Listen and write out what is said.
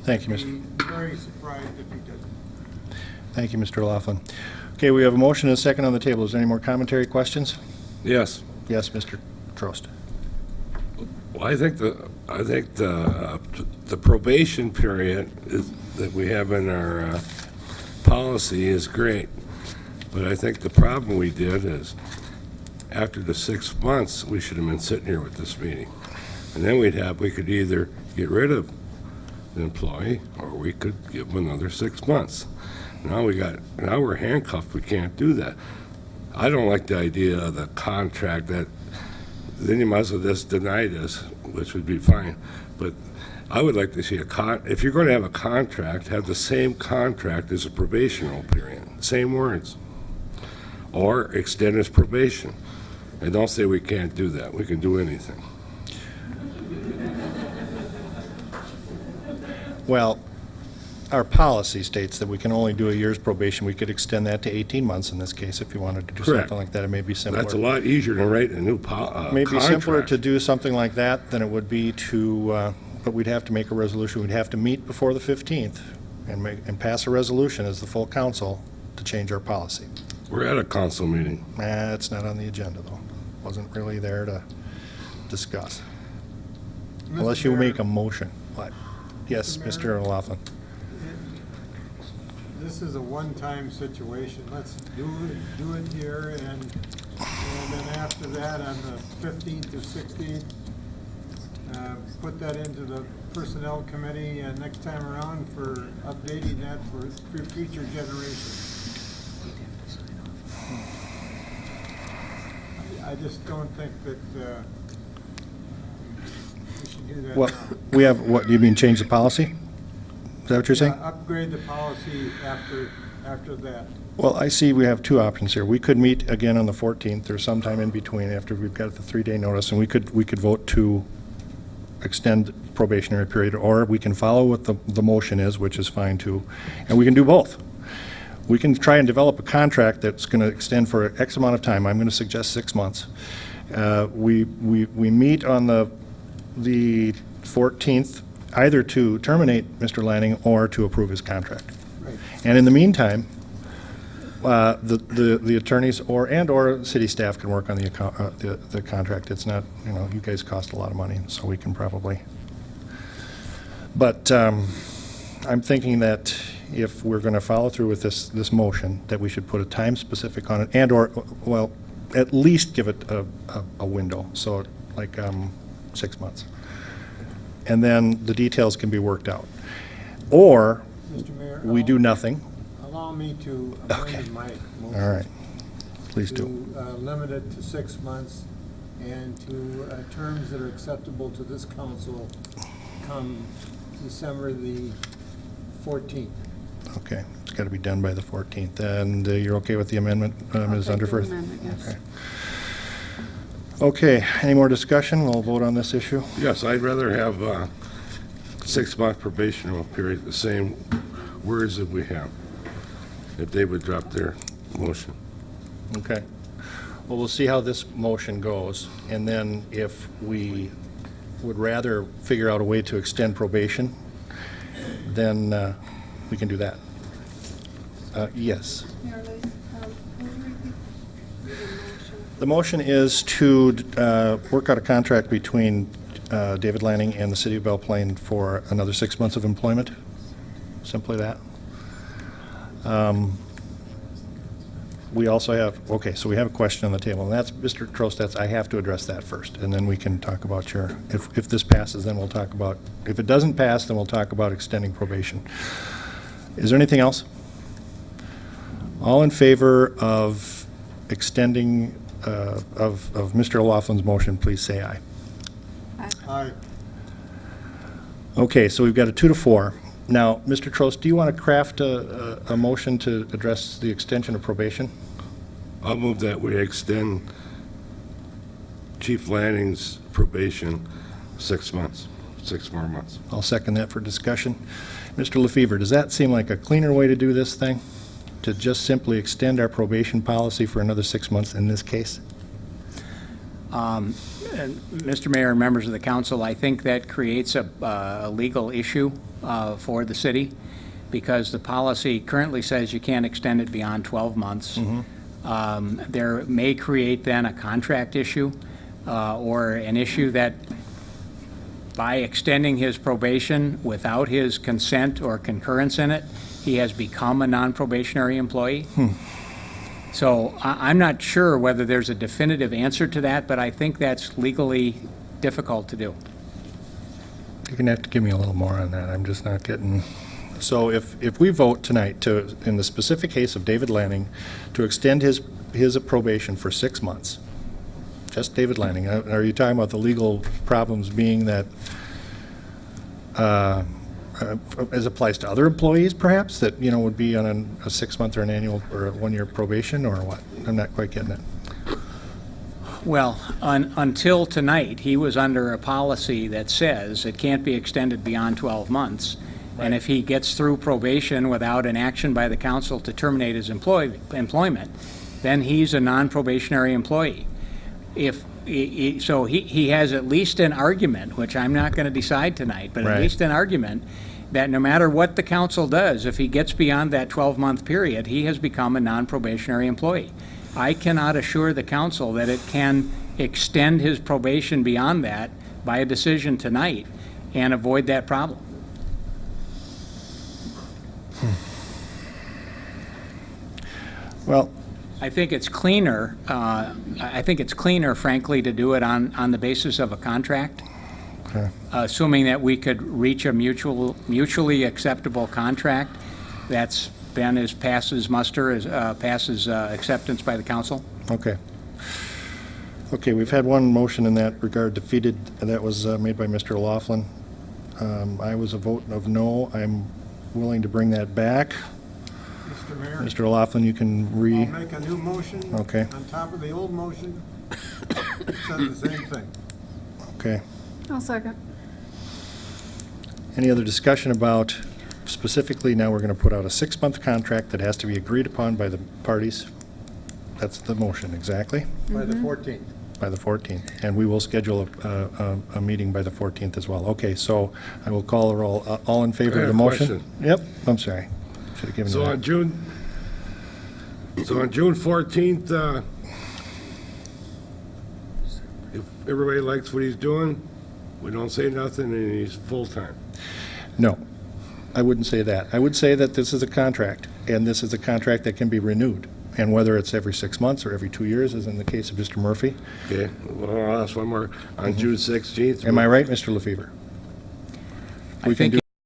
Thank you, I'd Mr. be very surprised if he didn't. Thank you, Mr. O'Laughlin. Okay, we have a motion and a second on the table. Is there any more commentary, questions? Yes. Yes, Mr. Trost. Well, I think the probation period that we have in our policy is great, but I think the problem we did is after the 6 months, we should have been sitting here with this meeting. And then we could either get rid of the employee, or we could give them another 6 months. Now we're handcuffed, we can't do that. I don't like the idea of the contract that, then you might as well just deny this, which would be fine. But I would like to see if you're going to have a contract, have the same contract as a probational period, same words. Or extend his probation. And don't say we can't do that, we can do anything. Well, our policy states that we can only do a year's probation. We could extend that to 18 months in this case if you wanted to do Correct. something like that. It may be simpler. That's a lot easier than write a new contract. Maybe simpler to do something like that than it would be to, but we'd have to make a resolution. We'd have to meet before the 15th and pass a resolution as the full council to change our policy. We're at a council meeting. It's not on the agenda, though. Wasn't really there to discuss. Unless you Mr. make Mayor, a motion. What? Yes, Mr. Mr. Mayor? O'Laughlin. This is a one-time situation. Let's do it here, and then after that, on the 15th or 16th, put that into the Personnel Committee next time around for updating that for future generations. I just don't think that we should do that Well, now. we have, what, you mean change the policy? Is that what you're saying? Upgrade the policy after that. Well, I see we have two options here. We could meet again on the 14th or sometime in between after we've got the 3-day notice, and we could vote to extend probationary period, or we can follow what the motion is, which is fine too, and we can do both. We can try and develop a contract that's going to extend for X amount of time. I'm going to suggest 6 months. We meet on the 14th, either to terminate Mr. Lanning or to approve his contract. Right. And in the meantime, the attorneys or city staff can work on the contract. It's not, you guys cost a lot of money, so we can probably. But I'm thinking that if we're going to follow through with this motion, that we should put a time specific on it, well, at least give it a window, so like 6 months. And then the details can be worked out. Or Mr. Mayor, we do nothing. allow me to Okay. amend my motion. All right. Please do. To limit it to 6 months and to terms that are acceptable to this council come December the 14th. Okay, it's got to be done by the 14th. And you're okay with the amendment, Ms. I'll take the Underfirth? amendment, yes. Okay. Okay, any more discussion? We'll vote on this issue. Yes, I'd rather have 6-month probational period, the same words that we have, if they would drop their motion. Okay. Well, we'll see how this motion goes, and then if we would rather figure out a way to extend probation, then we can do that. Yes. Mayor Lee, can you repeat the motion? The motion is to work out a contract between David Lanning and the City of Belle Plaine for another 6 months of employment. Simply that. We also have, okay, so we have a question on the table, and that's, Mr. Trost, I have to address that first, and then we can talk about your, if this passes, then we'll talk about, if it doesn't pass, then we'll talk about extending probation. Is there anything else? All in favor of extending, of Mr. O'Loughlin's motion, please say aye. Aye. Okay, so we've got a 2-4. Now, Mr. Trost, do you want to craft a motion to address the extension of probation? I'll move that we extend Chief Lanning's probation 6 months, 6 more months. I'll second that for discussion. Mr. LaFever, does that seem like a cleaner way to do this thing? To just simply extend our probation policy for another 6 months in this case? Mr. Mayor and members of the council, I think that creates a legal issue for the city, because the policy currently says you can't extend it beyond 12 months. There may create then a contract issue, or an issue that by extending his probation without his consent or concurrence in it, he has become a non-probationary employee. So I'm not sure whether there's a definitive answer to that, but I think that's legally difficult to do. You're going to have to give me a little more on that. I'm just not getting... So if we vote tonight to, in the specific case of David Lanning, to extend his probation for 6 months, just David Lanning, are you talking about the legal problems being that, as applies to other employees perhaps, that, you know, would be on a 6-month or an annual or a 1-year probation, or what? I'm not quite getting it. Well, until tonight, he was under a policy that says it can't be extended beyond 12 months. And if he gets through probation without an action by the council to terminate his employment, then he's a non-probationary employee. So he has at least an argument, which I'm not going to decide tonight, but Right. at least an argument that no matter what the council does, if he gets beyond that 12-month period, he has become a non-probationary employee. I cannot assure the council that it can extend his probation beyond that by a decision tonight and avoid that problem. Well, I think it's cleaner, frankly, to do it on the basis of a contract, okay. assuming that we could reach a mutually acceptable contract that's been passes muster, passes acceptance by the council. Okay. Okay, we've had one motion in that regard defeated, and that was made by Mr. O'Loughlin. I was a vote of no. I'm willing to bring that back. Mr. Mayor, Mr. O'Loughlin, you can I'll make a new motion. Okay. On top of the old motion, it says the same thing. Okay. I'll second. Any other discussion about, specifically, now we're going to put out a 6-month contract that has to be agreed upon by the parties? That's the motion, exactly, By the 14th. by the 14th. And we will schedule a meeting by the 14th as well. Okay, so I will call the roll. All in favor I of the have a motion? question. Yep, I'm sorry. Should have given you So that. on June 14th, if everybody likes what he's doing, we don't say nothing and he's full-time. No, I wouldn't say that. I would say that this is a contract, and this is a contract that can be renewed. And whether it's every 6 months or every 2 years, as in the case of Mr. Murphy. Okay, well, I'll ask one more. On June 16th. Am I right, Mr. LaFever? I think